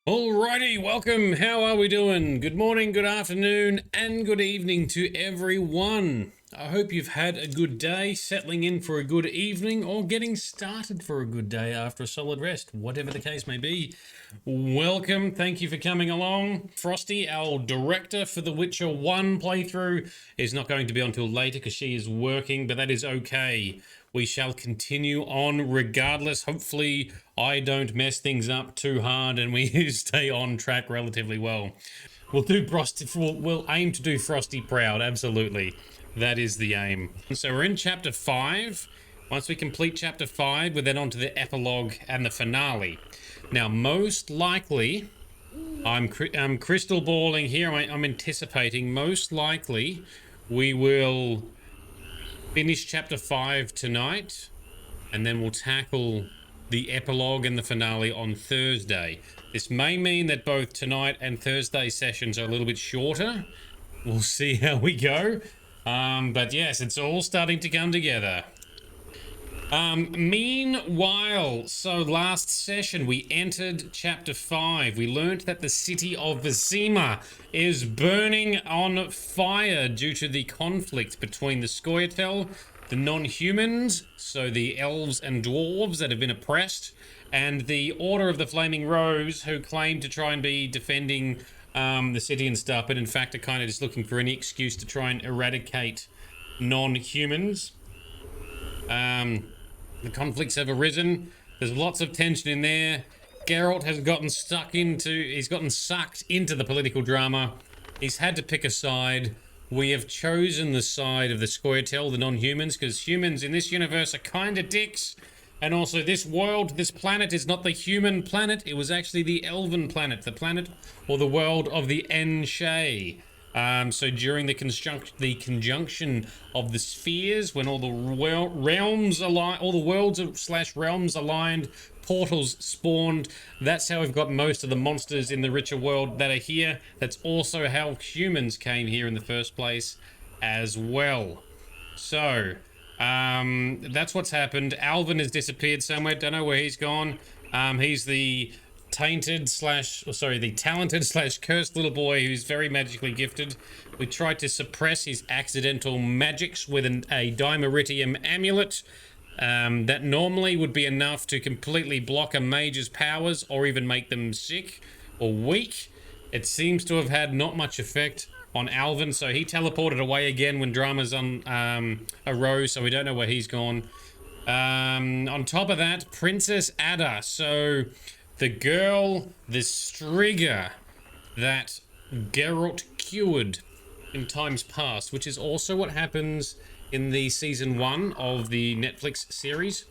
Alrighty, welcome. How are we doing? Good morning, good afternoon, and good evening to everyone. I hope you've had a good day, settling in for a good evening, or getting started for a good day after a solid rest, whatever the case may be. Welcome, thank you for coming along. Frosty, our director for the Witcher 1 playthrough, is not going to be on until later because she is working, but that is okay. We shall continue on regardless. Hopefully I don't mess things up too hard and we stay on track relatively well. We'll aim to do Frosty proud, absolutely. That is the aim. So we're in chapter 5. Once we complete chapter 5, we're then on to the epilogue and the finale. Now, most likely, I'm crystal balling here. I'm anticipating most likely we will finish chapter 5 tonight, and then we'll tackle the epilogue and the finale on Thursday. This may mean that both tonight and Thursday sessions are a little bit shorter. We'll see how we go. But yes, it's all starting to come together. Meanwhile, so last session we entered chapter 5. We learnt that the city of Vesemir is burning on fire due to the conflict between the Scoia'tael, the non-humans, so the elves and dwarves that have been oppressed, and the Order of the Flaming Rose, who claim to try and be defending the city and stuff, but in fact are kind of just looking for any excuse to try and eradicate non-humans. The conflicts have arisen. There's lots of tension in there. Geralt has gotten sucked into the political drama. He's had to pick a side. We have chosen the side of the Scoia'tael, the non-humans, because humans in this universe are kind of dicks. And also this world, this planet is not the human planet. It was actually the elven planet, the planet or the world of the Enshay. So during the conjunction of the spheres, when all the realms aligned, all the worlds / realms aligned, portals spawned. That's how we've got most of the monsters in the richer world that are here. That's also how humans came here in the first place as well. So that's what's happened. Alvin has disappeared somewhere. Don't know where he's gone. He's the talented / cursed little boy who's very magically gifted. We tried to suppress his accidental magics with a dimeritium amulet that normally would be enough to completely block a mage's powers or even make them sick or weak. It seems to have had not much effect on Alvin, so he teleported away again when dramas arose, so we don't know where he's gone. On top of that, Princess Adda, so the girl, the Striga that Geralt cured in times past, which is also what happens in the season 1 of the Netflix series.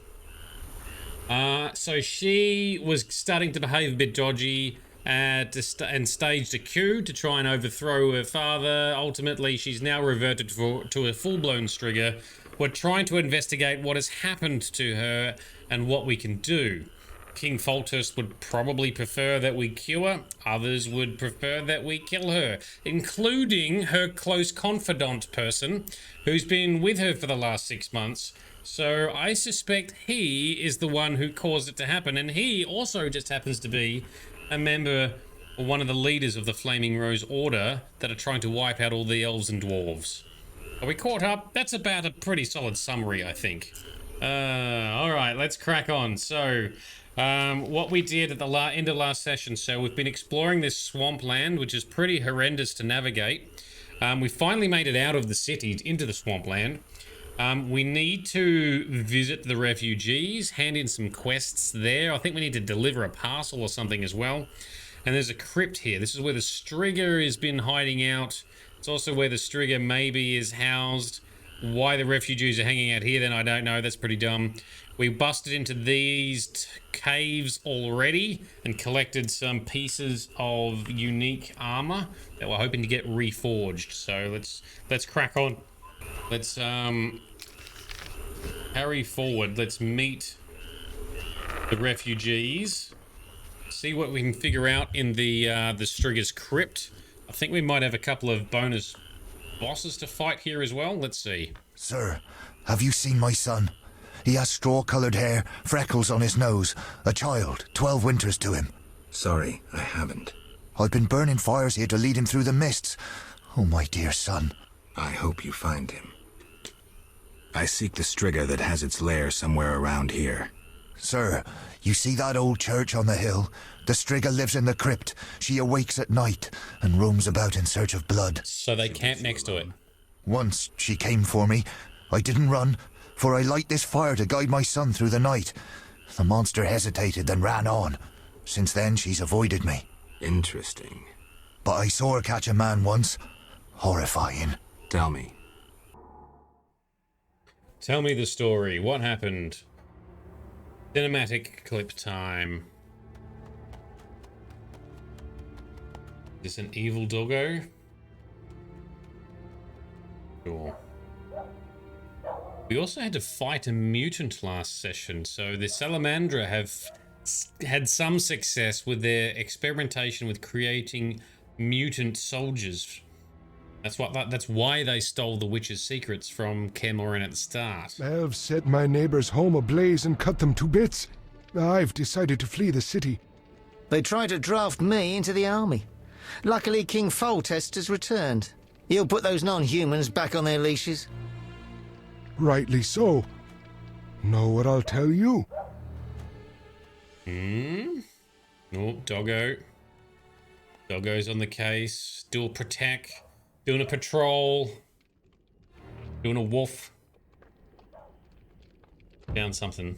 So she was starting to behave a bit dodgy and staged a coup to try and overthrow her father. Ultimately, she's now reverted to a full-blown Striga. We're trying to investigate what has happened to her and what we can do. King Foltest would probably prefer that we cure. Others would prefer that we kill her, including her close confidant person who's been with her for the last 6 months. So I suspect he is the one who caused it to happen, and he also just happens to be a member or one of the leaders of the Flaming Rose Order that are trying to wipe out all the elves and dwarves. Are we caught up? That's about a pretty solid summary, I think. Alright, let's crack on. So what we did at the end of last session, so we've been exploring this swampland, which is pretty horrendous to navigate. We finally made it out of the city into the swampland. We need to visit the refugees, hand in some quests there. I think we need to deliver a parcel or something as well. And there's a crypt here. This is where the Striga has been hiding out. It's also where the Striga maybe is housed. Why the refugees are hanging out here, then I don't know. That's pretty dumb. We busted into these caves already and collected some pieces of unique armor that we're hoping to get reforged. So let's crack on. Let's carry forward. Let's meet the refugees. See what we can figure out in the Striga's crypt. I think we might have a couple of bonus bosses to fight here as well. Let's see. Sir, have you seen my son? He has straw-coloured hair, freckles on his nose, a child, 12 winters to him. Sorry, I haven't. I've been burning fires here to lead him through the mists. Oh, my dear son. I hope you find him. I seek the Striga that has its lair somewhere around here. Sir, you see that old church on the hill? The Striga lives in the crypt. She awakes at night and roams about in search of blood. So they camp next to it. Once she came for me. I didn't run, for I light this fire to guide my son through the night. The monster hesitated, then ran on. Since then, she's avoided me. Interesting. But I saw her catch a man once. Horrifying. Tell me. Tell me the story. What happened? Cinematic clip time. Is this an evil doggo? Sure. We also had to fight a mutant last session, so the Salamandra have had some success with their experimentation with creating mutant soldiers. That's why they stole the witch's secrets from kä mʲin at the start. Elves set my neighbor's home ablaze and cut them to bits. I've decided to flee the city. They tried to draft me into the army. Luckily, King Foltest has returned. He'll put those non-humans back on their leashes. Rightly so. Know what I'll tell you? Oh, doggo. Doggo's on the case. Dual protect. Doing a patrol. Doing a wolf. Found something.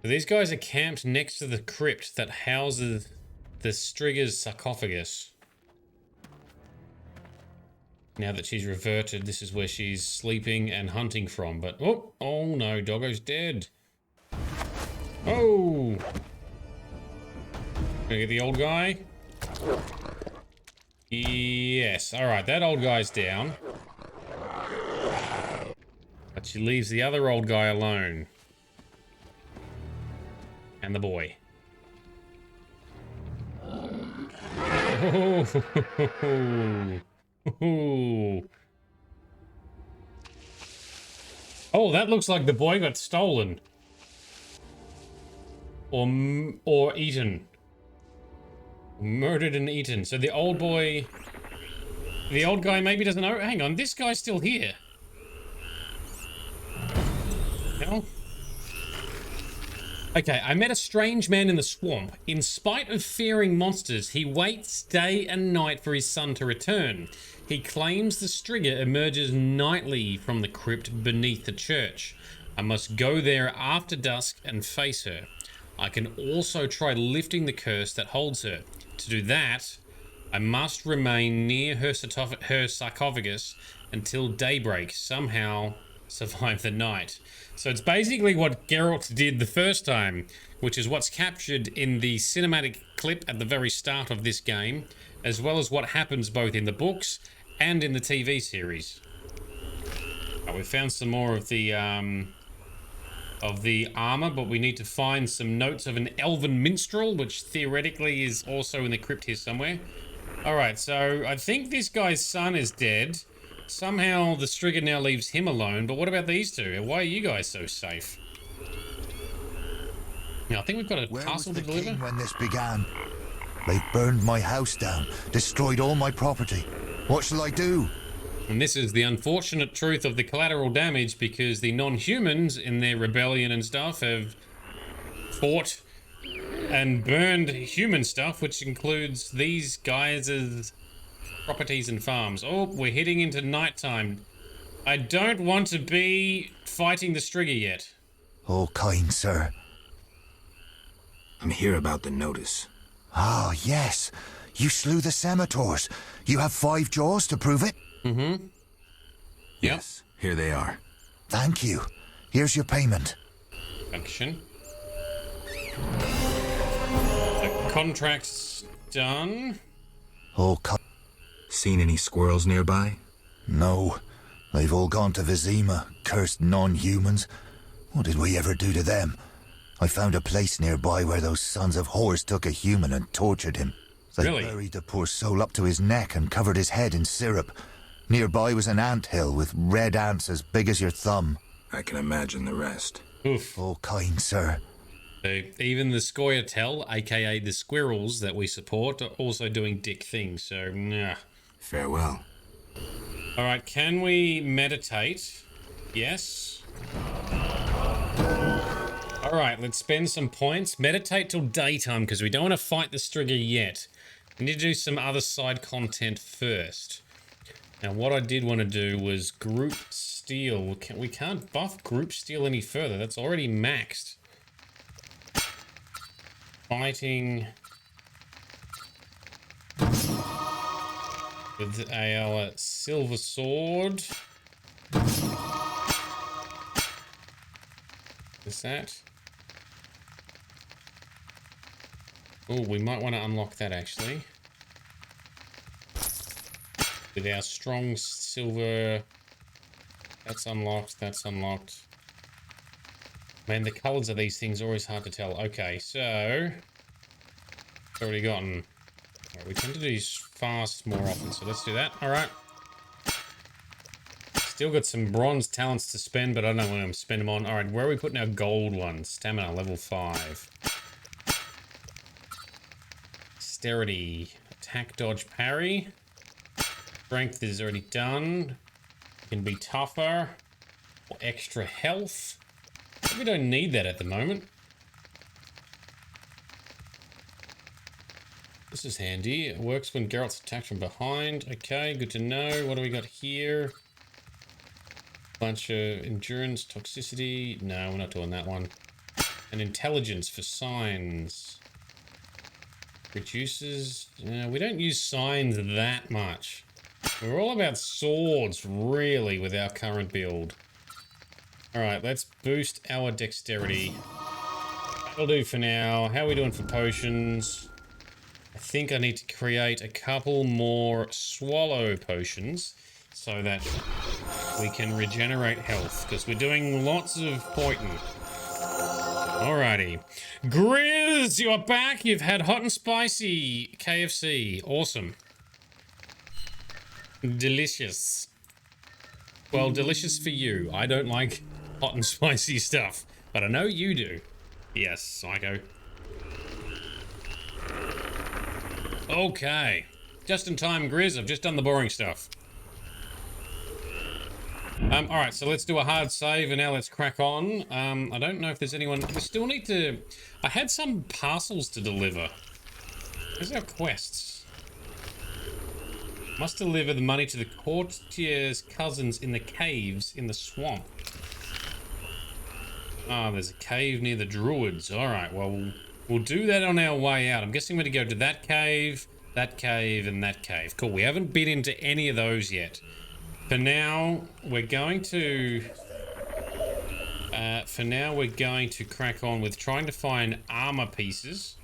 So these guys are camped next to the crypt that houses the Striga's sarcophagus. Now that she's reverted, this is where she's sleeping and hunting from. But, oh no, doggo's dead. Oh! Gonna get the old guy? Yes, alright, that old guy's down. But she leaves the other old guy alone. And the boy. Oh, that looks like the boy got stolen. Or eaten. Murdered and eaten. So the old boy... The old guy maybe doesn't know... Hang on, this guy's still here. No? Okay, I met a strange man in the swamp. In spite of fearing monsters, he waits day and night for his son to return. He claims the Striga emerges nightly from the crypt beneath the church. I must go there after dusk and face her. I can also try lifting the curse that holds her. To do that, I must remain near her sarcophagus until daybreak, somehow survive the night. So it's basically what Geralt did the first time, which is what's captured in the cinematic clip at the very start of this game, as well as what happens both in the books and in the TV series. We found some more of the armor, but we need to find some notes of an elven minstrel, which theoretically is also in the crypt here somewhere. Alright, so I think this guy's son is dead. Somehow the Striga now leaves him alone, but what about these two? Why are you guys so safe? Now, I think we've got a castle to deliver. When this began, they burned my house down, destroyed all my property. What shall I do? And this is the unfortunate truth of the collateral damage, because the non-humans in their rebellion and stuff have fought and burned human stuff, which includes these guys' properties and farms. Oh, we're heading into nighttime. I don't want to be fighting the Striga yet. Oh, kind sir. I'm here about the notice. Ah, yes. You slew the Scimitars. You have 5 jaws to prove it? Mm-hmm. Yes, here they are. Thank you. Here's your payment. Function. The contract's done. Oh, Seen any squirrels nearby? no. They've all gone to Vesemir, cursed non-humans. What did we ever do to them? I found a place nearby where those sons of whores took a human and tortured him. They Really? buried the poor soul up to his neck and covered his head in syrup. Nearby was an ant hill with red ants as big as your thumb. I can imagine the rest. Oof. Oh, kind sir. So even the Scoia'tael, aka the squirrels that we support, are also doing dick things, so nah. Farewell. Alright, can we meditate? Yes. Alright, let's spend some points. Meditate till daytime, because we don't want to fight the Striga yet. We need to do some other side content first. Now, what I did want to do was group steal. We can't buff group steal any further. That's already maxed. Fighting with our silver sword. Is that? Oh, we might want to unlock that actually. With our strong silver. That's unlocked, that's unlocked. Man, the colours of these things are always hard to tell. Okay, so... already gotten... Right, we tend to do these fast more often, so let's do that. Alright. Still got some bronze talents to spend, but I don't know when I'm spend them on. Alright, where are we putting our gold ones? Stamina, level 5. Dexterity. Attack, dodge, parry. Strength is already done. Can be tougher. Or extra health. We don't need that at the moment. This is handy. It works when Geralt's attacked from behind. Okay, good to know. What do we got here? Bunch of endurance, toxicity. No, we're not doing that one. And intelligence for signs. Reduces... we don't use signs that much. We're all about swords, really, with our current build. Alright, let's boost our dexterity. That'll do for now. How are we doing for potions? I think I need to create a couple more swallow potions so that we can regenerate health, because we're doing lots of pointing. Alrighty. Grizz, you are back. You've had hot and spicy KFC. Awesome. Delicious. Well, delicious for you. I don't like hot and spicy stuff, but I know you do. Yes, psycho. Okay. Just in time, Grizz. I've just done the boring stuff. Alright, so let's do a hard save, and now let's crack on. I don't know if there's anyone... We still need to... I had some parcels to deliver. Where's our quests? Must deliver the money to the courtier's cousins in the caves in the swamp. Ah, there's a cave near the druids. Alright, well, we'll do that on our way out. I'm guessing we're going to go to that cave, and that cave. Cool, we haven't been into any of those yet. For now, we're going to... crack on with trying to find armor pieces.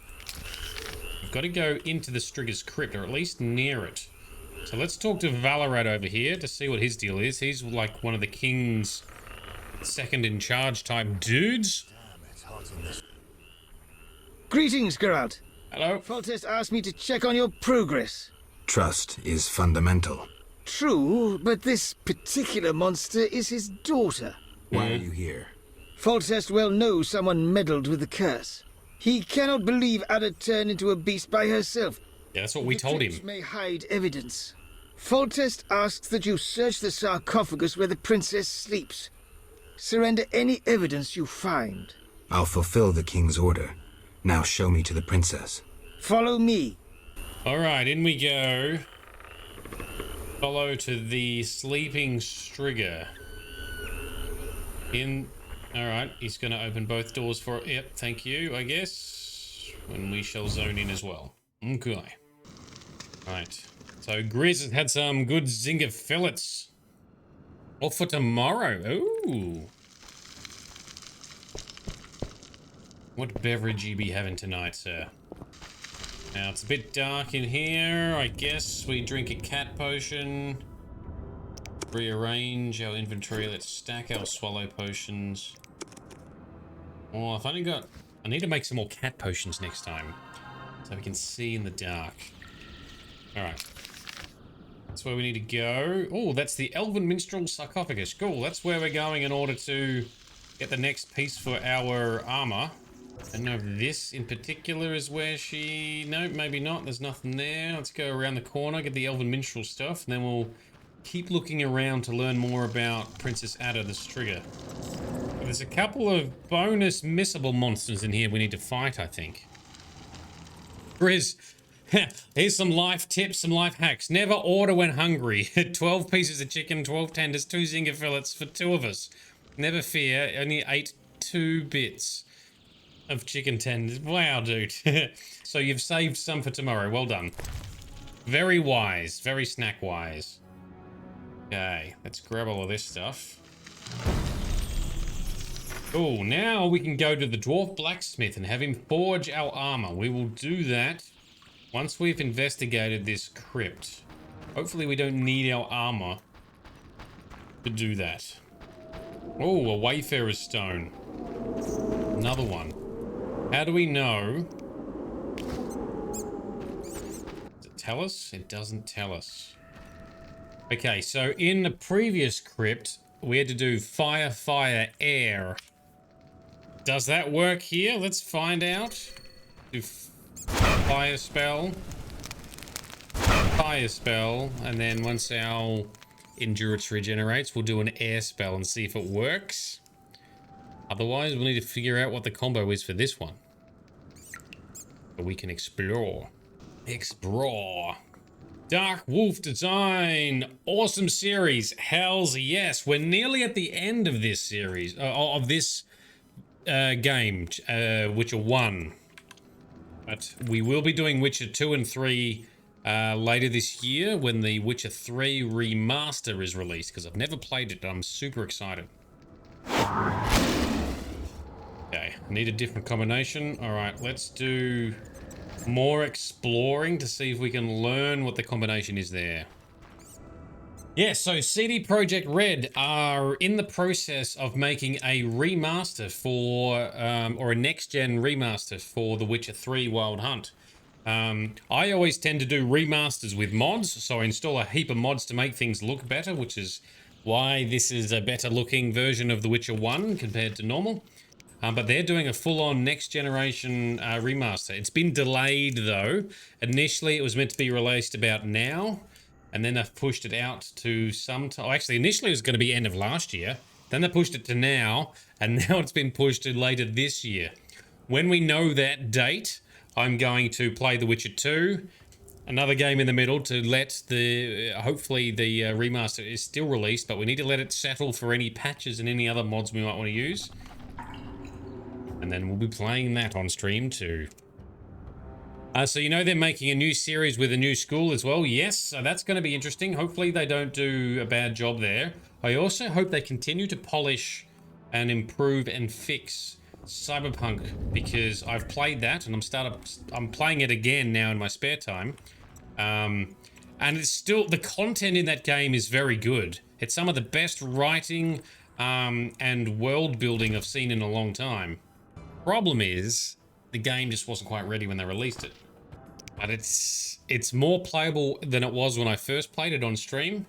We've got to go into the Striga's crypt, or at least near it. So let's talk to Valorad over here to see what his deal is. He's like one of the king's second in charge type dudes. Greetings, Geralt. Hello. Foltest asked me to check on your progress. Trust is fundamental. True, but this particular monster is his daughter. Why are you here? Foltest well knows someone meddled with the curse. He cannot believe Adda turned into a beast by herself. Yeah, that's what we told him. May hide evidence. Foltest asks that you search the sarcophagus where the princess sleeps. Surrender any evidence you find. I'll fulfill the king's order. Now show me to the princess. Follow me. Alright, in we go. Follow to the sleeping Striga. In... Alright, he's going to open both doors for... Yep, thank you, I guess. And we shall zone in as well. Okay. Right. So Grizz has had some good zinger fillets. Off for tomorrow. Ooh. What beverage you be having tonight, sir? Now, it's a bit dark in here. I guess we drink a cat potion. Rearrange our inventory. Let's stack our swallow potions. Oh, I've only got... I need to make some more cat potions next time, so we can see in the dark. Alright. That's where we need to go. Oh, that's the Elven Minstrel Sarcophagus. Cool, that's where we're going in order to get the next piece for our armor. I don't know if this in particular is where she... No, maybe not. There's nothing there. Let's go around the corner, get the Elven Minstrel stuff, and then we'll keep looking around to learn more about Princess Adda the Striga. There's a couple of bonus missable monsters in here we need to fight, I think. Grizz, here's some life tips, some life hacks. Never order when hungry. 12 pieces of chicken, 12 tenders, 2 zinger fillets for 2 of us. Never fear, only ate 2 bits of chicken tenders. Wow, dude. So you've saved some for tomorrow. Well done. Very wise. Very snack wise. Okay, let's grab all of this stuff. Oh, now we can go to the dwarf blacksmith and have him forge our armor. We will do that once we've investigated this crypt. Hopefully we don't need our armor to do that. Oh, a wayfarer's stone. Another one. How do we know? Does it tell us? It doesn't tell us. Okay, so in the previous crypt, we had to do fire, fire, air. Does that work here? Let's find out. Do fire spell, and then once our endurance regenerates, we'll do an air spell and see if it works. Otherwise, we'll need to figure out what the combo is for this one. So we can explore. Explore. Dark Wolf Design. Awesome series. Hells yes. We're nearly at the end of this series. Of this game. Witcher 1. But we will be doing Witcher 2 and 3 later this year when the Witcher 3 remaster is released. Because I've never played it. I'm super excited. Okay, need a different combination. Alright, let's do more exploring to see if we can learn what the combination is there. Yeah, so CD Projekt Red are in the process of making a remaster for, or a next-gen remaster for The Witcher 3 Wild Hunt. I always tend to do remasters with mods, so I install a heap of mods to make things look better, which is why this is a better-looking version of The Witcher 1 compared to normal. But they're doing a full-on next-generation remaster. It's been delayed, though. Initially, it was meant to be released about now, and then they've pushed it out to some time. Actually, initially, it was going to be end of last year. Then they pushed it to now, and now it's been pushed to later this year. When we know that date, I'm going to play The Witcher 2, another game in the middle to let the... hopefully, the remaster is still released, but we need to let it settle for any patches and any other mods we might want to use. And then we'll be playing that on stream too. So you know they're making a new series with a new school as well. Yes, so that's going to be interesting. Hopefully they don't do a bad job there. I also hope they continue to polish and improve and fix Cyberpunk, because I've played that and I'm playing it again now in my spare time. And it's still, the content in that game is very good. It's some of the best writing and world building I've seen in a long time. Problem is, the game just wasn't quite ready when they released it. But it's more playable than it was when I first played it on stream.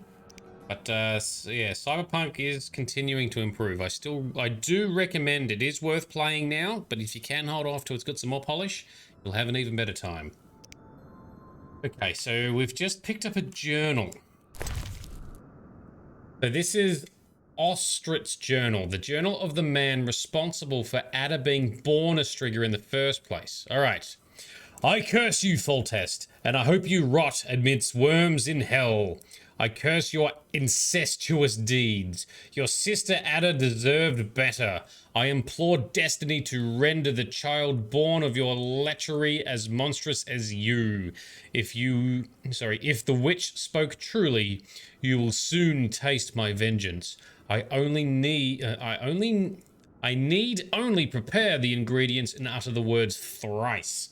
But yeah, Cyberpunk is continuing to improve. I do recommend it. It is worth playing now, but if you can hold off till it's got some more polish, you'll have an even better time. Okay, so we've just picked up a journal. So this is Ostrit's journal, the journal of the man responsible for Adda being born a Striga in the first place. All right. I curse you, Foltest, and I hope you rot amidst worms in hell. I curse your incestuous deeds. Your sister Adda deserved better. I implore destiny to render the child born of your lechery as monstrous as you. If the witch spoke truly, you will soon taste my vengeance. I need only prepare the ingredients and utter the words thrice.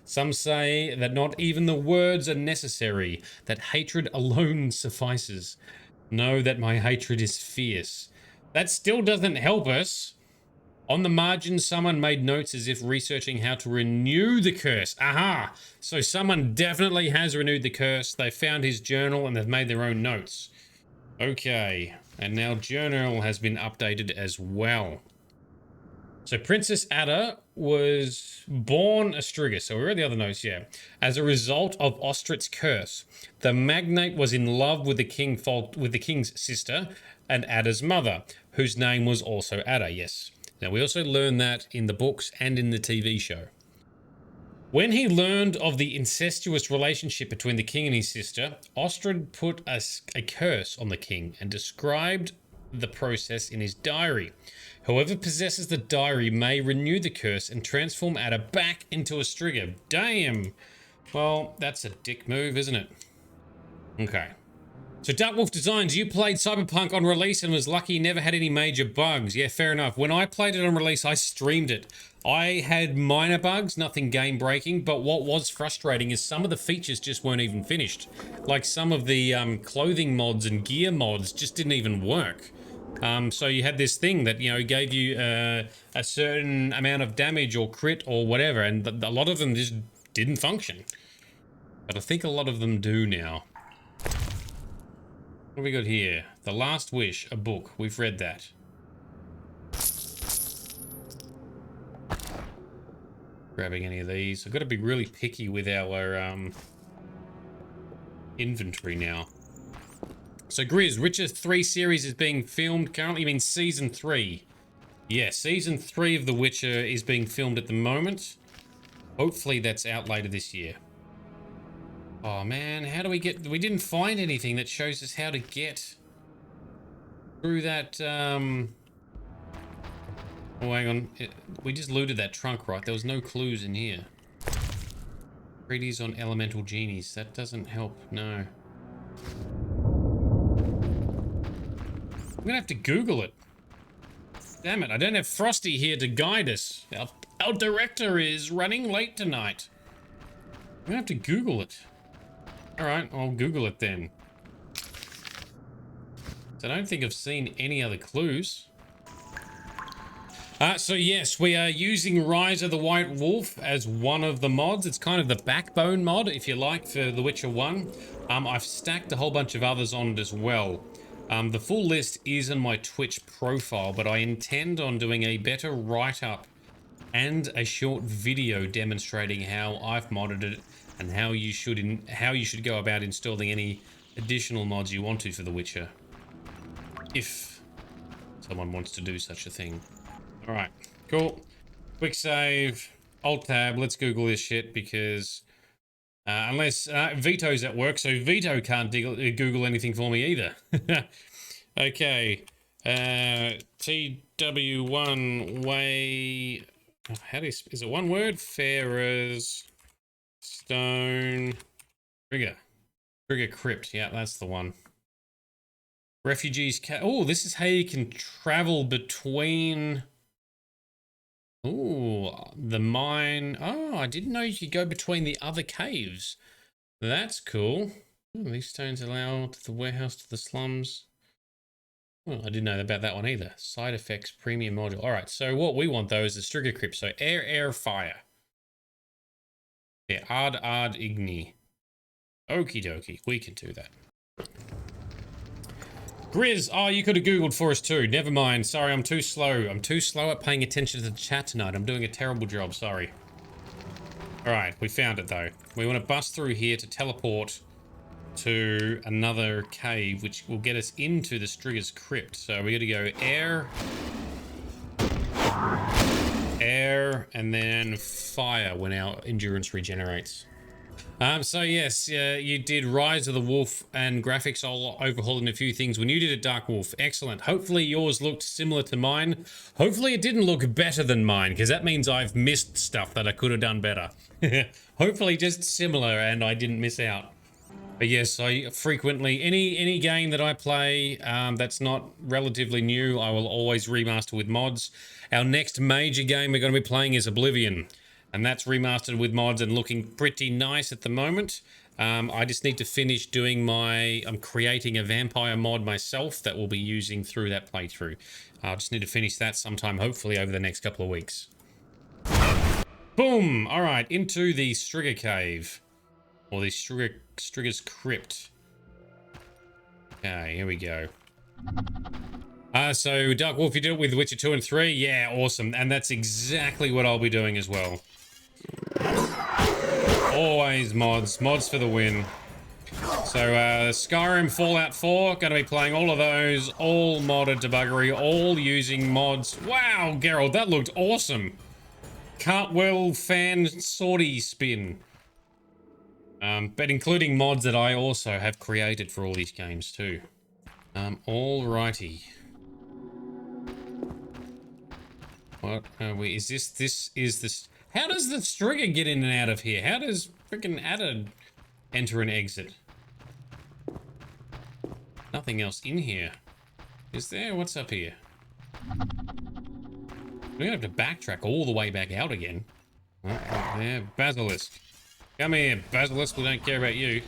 Some say that not even the words are necessary, that hatred alone suffices. Know that my hatred is fierce. That still doesn't help us. On the margin, someone made notes as if researching how to renew the curse. Aha! So someone definitely has renewed the curse. They found his journal and they've made their own notes. Okay, and now journal has been updated as well. So Princess Adda was born a Striga. So we read the other notes, yeah. As a result of Ostrit's curse, the magnate was in love with the king's sister and Adda's mother, whose name was also Adda. Yes. Now we also learn that in the books and in the TV show. When he learned of the incestuous relationship between the king and his sister, Ostrid put a curse on the king and described the process in his diary. Whoever possesses the diary may renew the curse and transform Adda back into a Striga. Damn! Well, that's a dick move, isn't it? Okay. So Dark Wolf Designs, you played Cyberpunk on release and was lucky you never had any major bugs. Yeah, fair enough. When I played it on release, I streamed it. I had minor bugs, nothing game-breaking, but what was frustrating is some of the features just weren't even finished. Like some of the clothing mods and gear mods just didn't even work. So you had this thing that, you know, gave you a certain amount of damage or crit or whatever, and a lot of them just didn't function. But I think a lot of them do now. What have we got here? The Last Wish, a book. We've read that. Grabbing any of these. I've got to be really picky with our inventory now. So Grizz, Witcher 3 series is being filmed currently. You mean season 3? Yeah, season 3 of The Witcher is being filmed at the moment. Hopefully that's out later this year. Oh man, how do we get... We didn't find anything that shows us how to get through that... Oh, hang on. We just looted that trunk, right? There was no clues in here. Treaties on elemental genies. That doesn't help, no. I'm gonna have to Google it. Damn it, I don't have Frosty here to guide us. Our director is running late tonight. I'm gonna have to Google it. Alright, I'll Google it then. So I don't think I've seen any other clues. So yes, we are using Rise of the White Wolf as one of the mods. It's kind of the backbone mod, if you like, for The Witcher 1. I've stacked a whole bunch of others on it as well. The full list is on my Twitch profile, but I intend on doing a better write-up and a short video demonstrating how I've modded it and how you should go about installing any additional mods you want to for The Witcher, if someone wants to do such a thing. All right, cool. Quick save, Alt Tab. Let's Google this shit because unless Vito's at work, so Vito can't Google anything for me either. Okay, TW1 way. How do you, is it one word? Farrer's Stone Trigger Crypt. Yeah, that's the one. Refugees. Oh, this is how you can travel between. Oh, the mine. Oh, I didn't know you could go between the other caves. That's cool. Oh, these stones allow to the warehouse to the slums. Well, I didn't know about that one either. Side effects, premium module. All right, so what we want though is the Striga Crypt. So air, fire. Yeah, ard, igni. Okie dokie, we can do that. Grizz, oh, you could have Googled for us too. Never mind. Sorry, I'm too slow. I'm too slow at paying attention to the chat tonight. I'm doing a terrible job, sorry. All right, we found it though. We want to bust through here to teleport to another cave, which will get us into the Striga's Crypt. So we got to go air, and then fire when our endurance regenerates. So yes, you did Rise of the Wolf and graphics. I'll overhaul in a few things when you did a Dark Wolf. Excellent. Hopefully yours looked similar to mine. Hopefully it didn't look better than mine, because that means I've missed stuff that I could have done better. Hopefully just similar and I didn't miss out. But yes, I frequently, any game that I play that's not relatively new, I will always remaster with mods. Our next major game we're going to be playing is Oblivion. And that's remastered with mods and looking pretty nice at the moment. I just need to finish doing I'm creating a vampire mod myself that we'll be using through that playthrough. I'll just need to finish that sometime, hopefully over the next couple of weeks. Boom! All right, into the Striga Cave. Or the Striga's Crypt. Okay, here we go. So Dark Wolf, you did it with Witcher 2 and 3? Yeah, awesome. And that's exactly what I'll be doing as well. Always mods. Mods for the win. So Skyrim, Fallout 4, going to be playing all of those, all modded to buggery, all using mods. Wow, Geralt, that looked awesome. Cartwheel, fan, swordy spin. But including mods that I also have created for all these games too. Alrighty. What are we? Is this? How does the Striga get in and out of here? How does freaking Adda enter and exit? Nothing else in here. Is there? What's up here? We're gonna have to backtrack all the way back out again. Oh, up there, Basilisk. Come here, Basilisk. We don't care about you.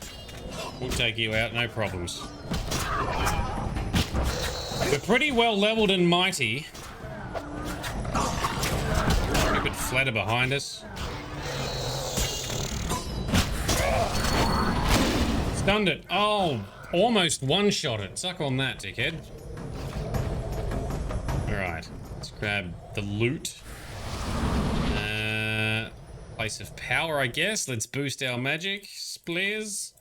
We'll take you out, no problems. We're pretty well leveled and mighty. Stupid flatter behind us. Stunned it. Oh, almost one-shot it. Suck on that, dickhead. Alright, let's grab the loot. Place of power, I guess. Let's boost our magic. Splares.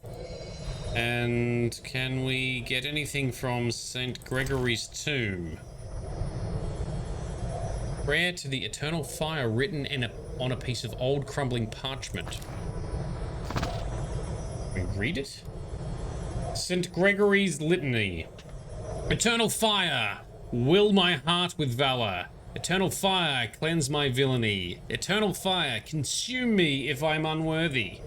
And can we get anything from St. Gregory's tomb? Prayer to the eternal fire written on a piece of old crumbling parchment. Can we read it? St. Gregory's litany. Eternal fire, will my heart with valor. Eternal fire, cleanse my villainy. Eternal fire, consume me if I'm unworthy.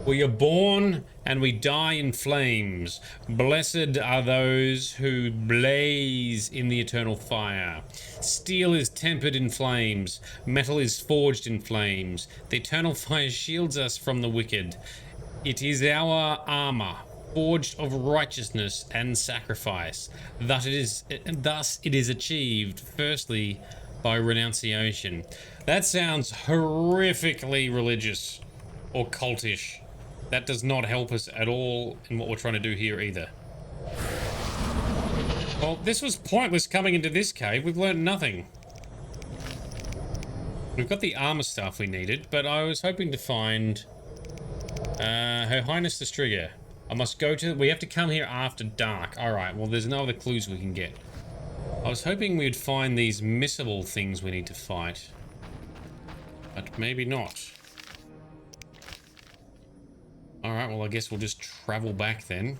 We are born and we die in flames. Blessed are those who blaze in the eternal fire. Steel is tempered in flames. Metal is forged in flames. The eternal fire shields us from the wicked. It is our armor, forged of righteousness and sacrifice. Thus it is achieved, firstly, by renunciation. That sounds horrifically religious or cultish. That does not help us at all in what we're trying to do here either. Well, this was pointless coming into this cave. We've learned nothing. We've got the armor stuff we needed, but I was hoping to find Her Highness the Striga. I must go to... We have to come here after dark. Alright, well, there's no other clues we can get. I was hoping we'd find these missable things we need to fight. But maybe not. Alright, well, I guess we'll just travel back then.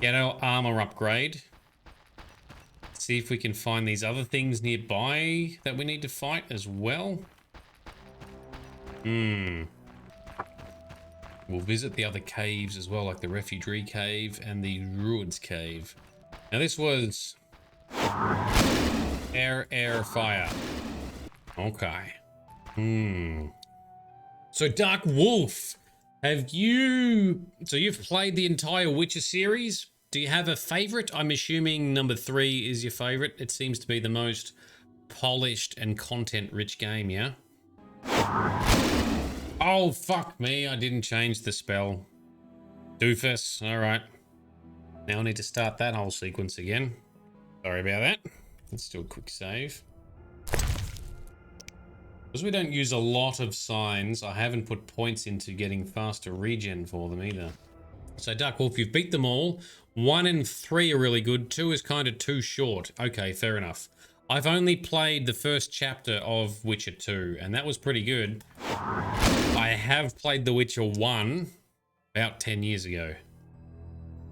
Get our armor upgrade. See if we can find these other things nearby that we need to fight as well. We'll visit the other caves as well, like the Refugee Cave and the Ruins Cave. Now this was... Air, fire. Okay. So Dark Wolf, have you... So you've played the entire Witcher series? Do you have a favorite? I'm assuming number 3 is your favorite. It seems to be the most polished and content-rich game, yeah? Oh, fuck me. I didn't change the spell. Doofus. Alright. Now I need to start that whole sequence again. Sorry about that. Let's do a quick save. Because we don't use a lot of signs, I haven't put points into getting faster regen for them either. So Dark Wolf, you've beat them all. 1 and 3 are really good. 2 is kind of too short. Okay, fair enough. I've only played the first chapter of Witcher 2, and that was pretty good. I have played The Witcher 1 about 10 years ago.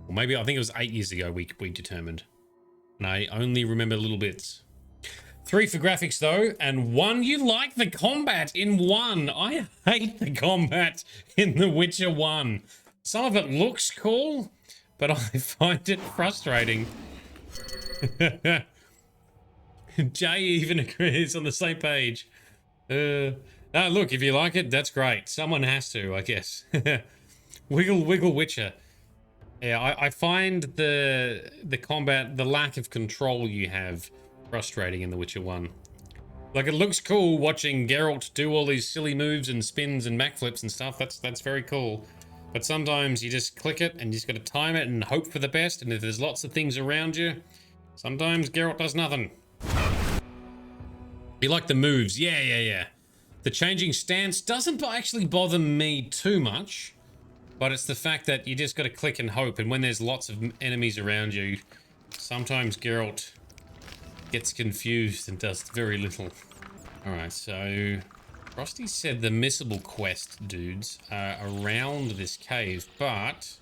Or maybe, I think it was 8 years ago we determined. And I only remember little bits. 3 for graphics though, and 1, you like the combat in 1. I hate the combat in The Witcher 1. Some of it looks cool, but I find it frustrating. Jay even agrees on the same page. Oh, look, if you like it, that's great. Someone has to, I guess. Wiggle Witcher. Yeah, I find the combat, the lack of control you have, frustrating in The Witcher 1. Like, it looks cool watching Geralt do all these silly moves and spins and backflips and stuff. That's very cool. But sometimes you just click it and you just got to time it and hope for the best. And if there's lots of things around you, Sometimes Geralt does nothing. You like the moves. Yeah. The changing stance doesn't actually bother me too much, but it's the fact that you just got to click and hope, and when there's lots of enemies around you, sometimes Geralt gets confused and does very little. Alright, so Frosty said the missable quest dudes are around this cave, but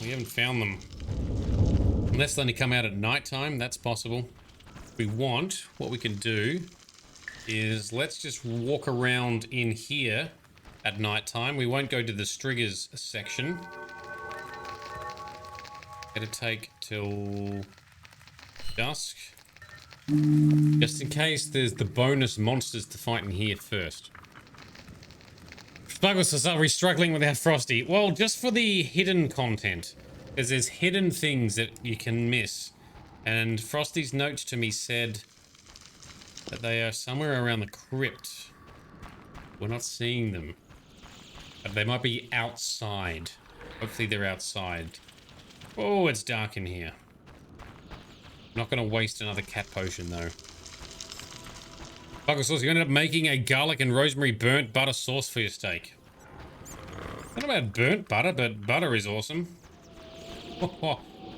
we haven't found them. Unless they only come out at night time, that's possible. If we want, what we can do is let's just walk around in here at night time. We won't go to the Striga's section. It'll take till dusk. Just in case there's the bonus monsters to fight in here first. Spuggles, are we struggling without Frosty? Well, just for the hidden content. Because there's hidden things that you can miss. And Frosty's note to me said that they are somewhere around the crypt. We're not seeing them. But they might be outside. Hopefully they're outside. Oh, it's dark in here. Not going to waste another cat potion, though. Buckle sauce, you ended up making a garlic and rosemary burnt butter sauce for your steak. Not about burnt butter, but butter is awesome.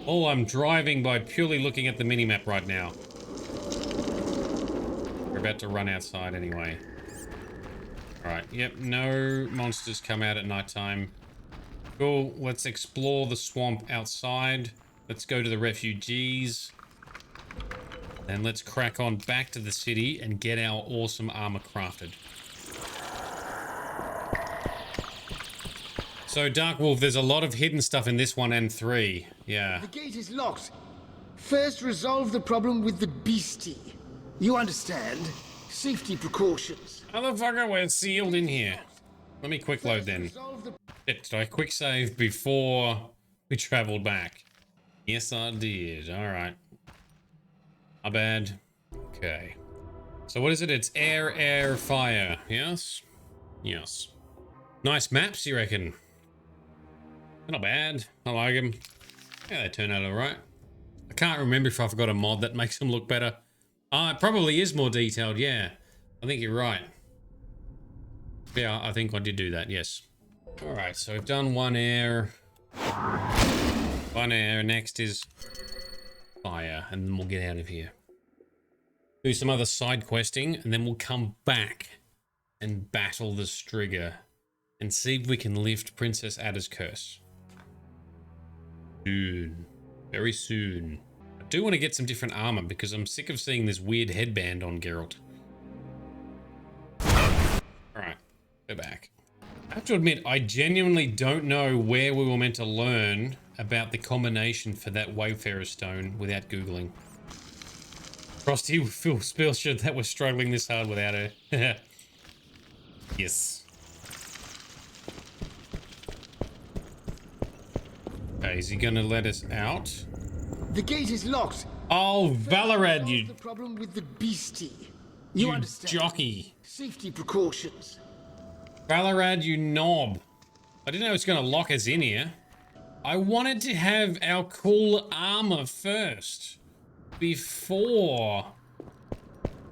Oh, I'm driving by purely looking at the minimap right now. We're about to run outside anyway. Alright, yep, no monsters come out at nighttime. Cool, let's explore the swamp outside. Let's go to the refugees. And let's crack on back to the city and get our awesome armor crafted. So, Dark Wolf, there's a lot of hidden stuff in this one and 3. Yeah. The gate is locked. First, resolve the problem with the beastie. You understand? Safety precautions. Motherfucker, we're sealed in here. Let me quick load then. Shit, did I quick save before we traveled back? Yes, I did. Alright. Not bad. Okay. So what is it? It's air, fire. Yes? Yes. Nice maps, you reckon? Not bad. I like them. Yeah, they turn out alright. I can't remember if I've got a mod that makes them look better. It probably is more detailed, yeah. I think you're right. Yeah, I think I did do that, yes. Alright, so we've done one air. One air. Next is fire, and then we'll get out of here. Do some other side questing, and then we'll come back and battle the Striga and see if we can lift Princess Adda's curse. Soon. Very soon. I do want to get some different armor because I'm sick of seeing this weird headband on Geralt. Alright, go back. I have to admit, I genuinely don't know where we were meant to learn about the combination for that Wayfarer stone without Googling. Frosty will feel sure that we're struggling this hard without her. Yes. Okay, is he gonna let us out? The gate is locked. Oh, Valorad, you... The problem with the beastie. You understand? Jockey. Safety precautions. Valorad, you knob. I didn't know it was gonna lock us in here. I wanted to have our cool armor first. Before.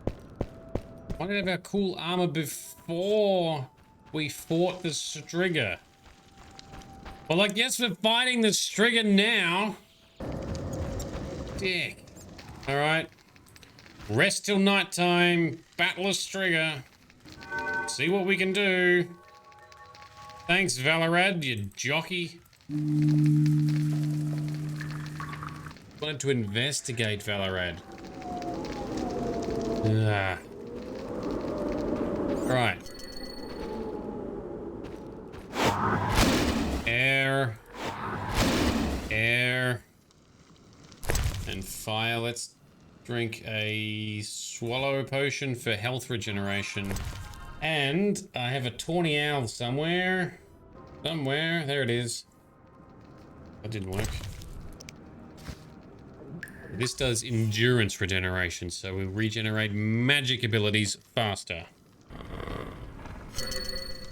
I wanted to have our cool armor before we fought the Striga. Well, I guess we're fighting the Striga now. Dick. Alright. Rest till nighttime. Battle a Striga. See what we can do. Thanks, Valorad, you jockey. Wanted to investigate, Valorad. Right. Air. And fire. Let's drink a swallow potion for health regeneration. And I have a tawny owl somewhere. There it is. That didn't work. This does endurance regeneration, so we'll regenerate magic abilities faster.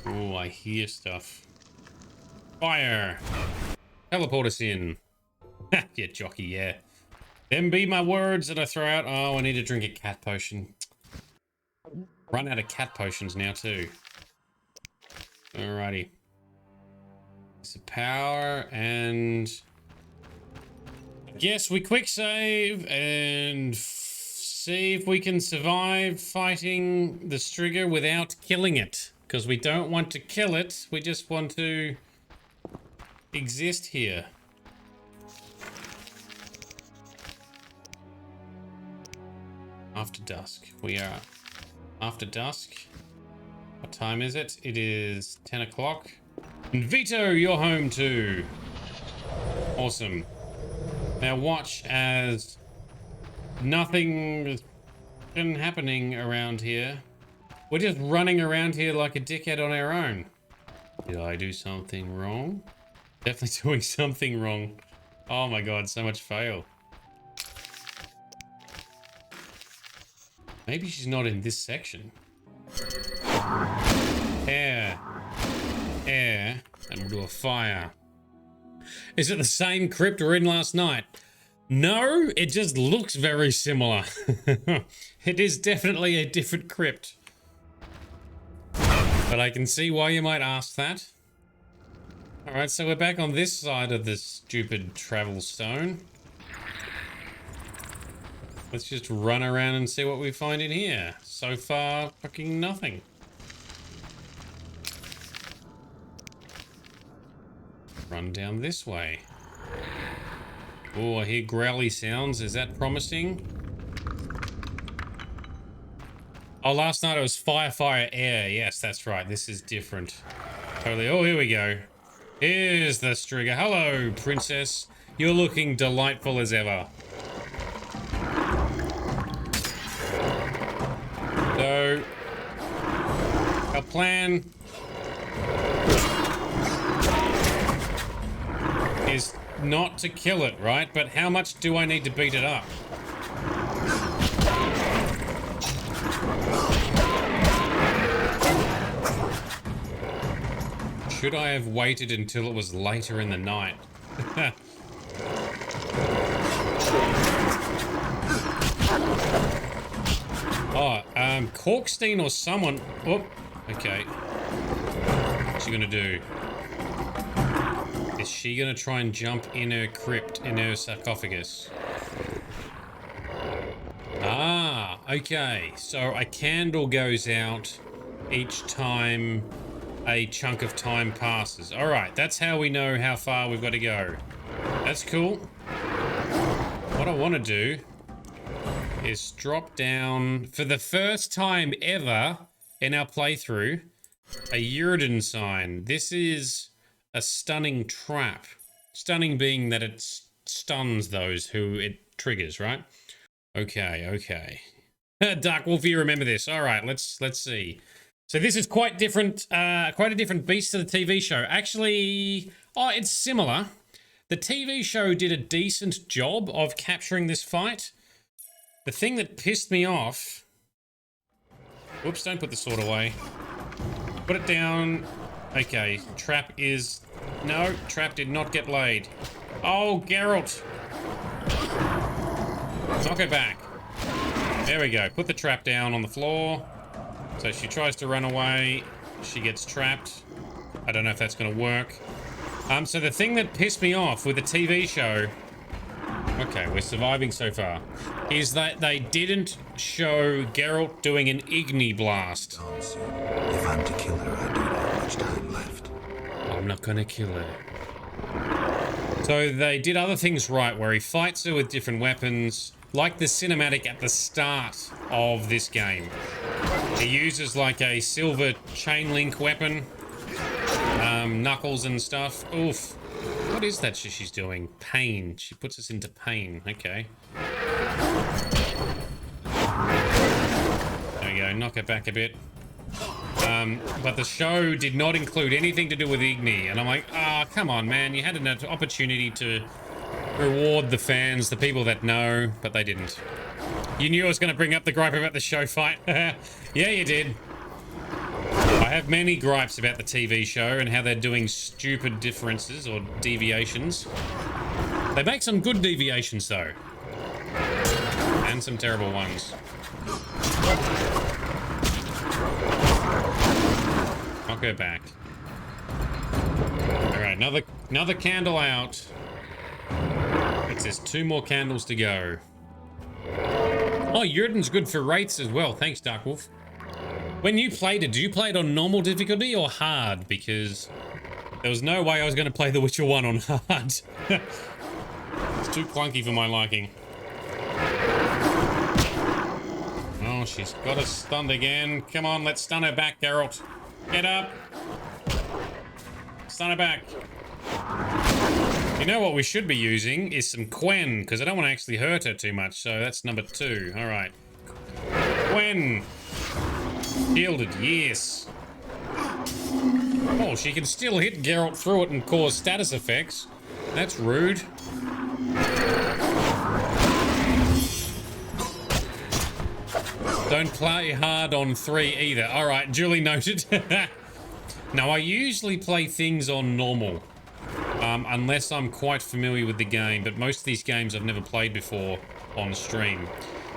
Oh, I hear stuff. Fire! Teleport us in. Yeah, jockey, yeah. Them be my words that I throw out. Oh, I need to drink a cat potion. Run out of cat potions now too. Alrighty. It's a power and... I guess we quick save and see if we can survive fighting the Striga without killing it. Because we don't want to kill it, we just want to exist here. After dusk. We are after dusk. What time is it? It is 10 o'clock. And Vito, you're home too. Awesome. Now watch as nothing has been happening around here. We're just running around here like a dickhead on our own. Did I do something wrong? Definitely doing something wrong. Oh my god, so much fail. Maybe she's not in this section. Air. Air. And we'll do a fire. Is it the same crypt we were in last night? No, it just looks very similar. It is definitely a different crypt. But I can see why you might ask that. Alright, so we're back on this side of this stupid travel stone. Let's just run around and see what we find in here. So far, fucking nothing. Run down this way. Oh, I hear growly sounds. Is that promising? Oh, last night it was fire, fire, air. Yes, that's right. This is different. Totally. Oh, here we go. Here's the Striga. Hello, princess. You're looking delightful as ever. So, our plan is not to kill it, right? But how much do I need to beat it up? Should I have waited until it was later in the night? Oh, Corkstein or someone... Oh, okay. What's she gonna do? Is she gonna try and jump in her crypt, in her sarcophagus? Ah, okay. So a candle goes out each time a chunk of time passes. All right, that's how we know how far we've got to go. That's cool. What I want to do is drop down, for the first time ever in our playthrough, a jourdan sign. This is a stunning trap. Stunning being that it stuns those who it triggers, right? Okay, okay. Dark Wolf, you remember this. All right, let's see. So this is quite different, quite a different beast to the TV show. Actually, oh, it's similar. The TV show did a decent job of capturing this fight. The thing that pissed me off... Whoops, don't put the sword away. Put it down. Okay, trap is... No, trap did not get laid. Oh, Geralt. Knock it back. There we go. Put the trap down on the floor. So she tries to run away. She gets trapped. I don't know if that's going to work. So the thing that pissed me off with the TV show... Okay, we're surviving so far. Is that they didn't show Geralt doing an Igni blast. If I'm to kill her, I don't have much time left. I'm not gonna kill her. So they did other things right, where he fights her with different weapons, like the cinematic at the start of this game. He uses like a silver chain link weapon, knuckles and stuff. Oof. What is that she's doing? Pain. She puts us into pain. Okay. There we go. Knock it back a bit. But the show did not include anything to do with Igni. And I'm like, ah, oh, come on, man. You had an opportunity to reward the fans, the people that know, but they didn't. You knew I was going to bring up the gripe about the show fight. Yeah, you did. I have many gripes about the TV show and how they're doing stupid differences or deviations. They make some good deviations, though. and some terrible ones. Knock her back. Alright, another candle out. It says 2 more candles to go. Oh, Jourdan's good for rates as well. Thanks, Darkwolf. When you played it, did you play it on normal difficulty or hard? Because there was no way I was going to play The Witcher 1 on hard. It's too clunky for my liking. Oh, she's got us stunned again. Come on, let's stun her back, Geralt. Get up. Stun her back. You know what we should be using is some Quen, because I don't want to actually hurt her too much, so that's number 2. Alright. Quen. Shielded, yes. Oh, she can still hit Geralt through it and cause status effects. That's rude. Don't play hard on 3 either. Alright, duly noted. Now, I usually play things on normal. Unless I'm quite familiar with the game, but most of these games I've never played before on stream.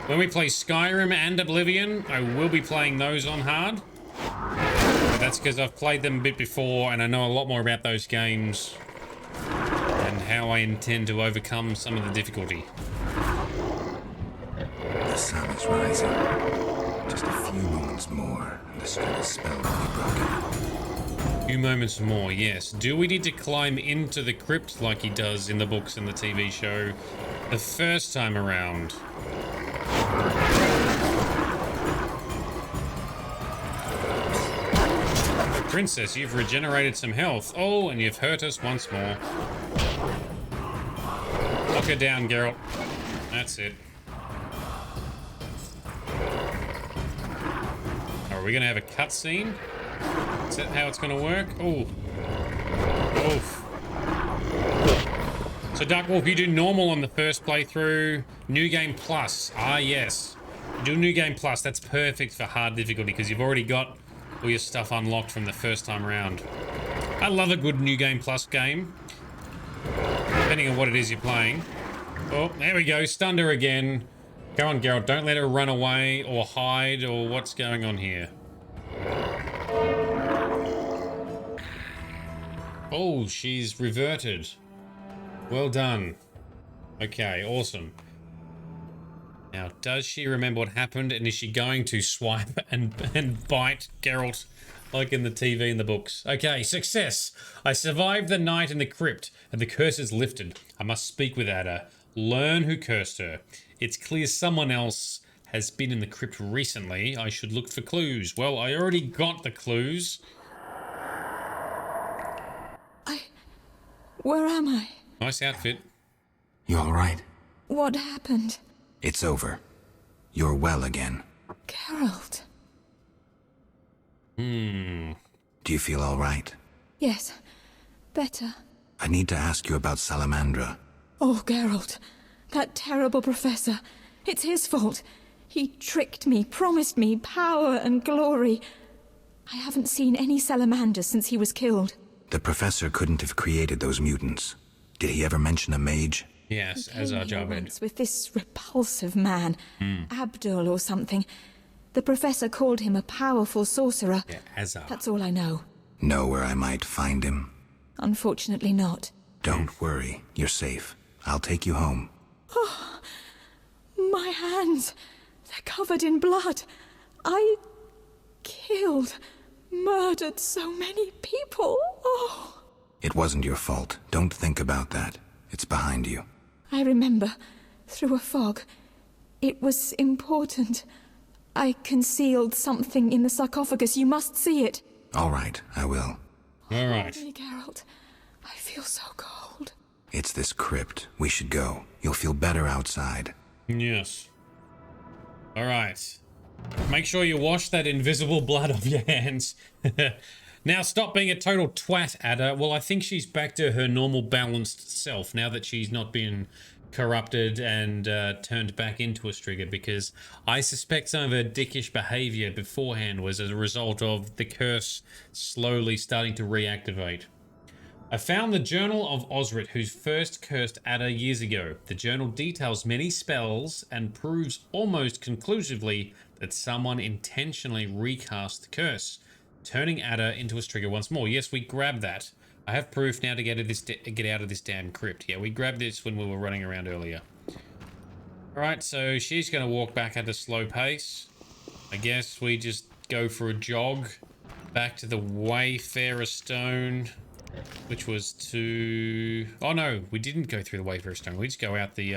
When we play Skyrim and Oblivion, I will be playing those on hard. But that's because I've played them a bit before and I know a lot more about those games and how I intend to overcome some of the difficulty. The sun is rising. Just a few moments more, and the Striga spell will be broken. Few moments more, yes. Do we need to climb into the crypt like he does in the books and the TV show the first time around? Princess, you've regenerated some health. Oh, and you've hurt us once more. Knock her down, Geralt. That's it. Are we gonna have a cutscene? Is that how it's gonna work? Oh. Oof. So Darkwolf, you do normal on the first playthrough. New Game Plus. Ah, yes. Do New Game Plus. That's perfect for hard difficulty because you've already got all your stuff unlocked from the first time around. I love a good New Game Plus game. Depending on what it is you're playing. Oh, there we go. Stunned her again. Go on, Geralt. Don't let her run away or hide or what's going on here. Oh, she's reverted. Well done. Okay, awesome. Now, does she remember what happened? And is she going to swipe and bite Geralt like in the TV and the books? Okay, success. I survived the night in the crypt and the curse is lifted. I must speak with Adda. Learn who cursed her. It's clear someone else has been in the crypt recently. I should look for clues. Well, I already got the clues. Where am I? Nice outfit. You all right? What happened? It's over. You're well again. Geralt. Do you feel all right? Yes, better. I need to ask you about Salamandra. Oh, Geralt. That terrible professor. It's his fault. He tricked me, promised me power and glory. I haven't seen any salamanders since he was killed. The professor couldn't have created those mutants. Did he ever mention a mage? Yes, Azar Javed. With this repulsive man, Abdul or something. The professor called him a powerful sorcerer. Yeah, Azar. That's all I know. Know where I might find him? Unfortunately not. Don't worry. You're safe. I'll take you home. Oh, my hands. They're covered in blood. I killed, murdered so many people. Oh. It wasn't your fault. Don't think about that. It's behind you. I remember, through a fog. It was important. I concealed something in the sarcophagus. You must see it. All right, I will. All right. Hold me, Geralt. I feel so cold. It's this crypt. We should go. You'll feel better outside. Yes. All right. Make sure you wash that invisible blood off your hands. Now stop being a total twat, Adda. Well, I think she's back to her normal balanced self now that she's not been corrupted and turned back into a Striga, because I suspect some of her dickish behavior beforehand was as a result of the curse slowly starting to reactivate. I found the Journal of Osrit, who first cursed Adda years ago. The journal details many spells and proves almost conclusively that someone intentionally recast the curse, turning Adda into a Striga once more. Yes, we grabbed that. I have proof now to get out of this damn crypt. Yeah, we grabbed this when we were running around earlier. Alright, so she's going to walk back at a slow pace. I guess we just go for a jog back to the Wayfarer Stone, which was to... Oh no, we didn't go through the Wayfarer Stone. We just go out the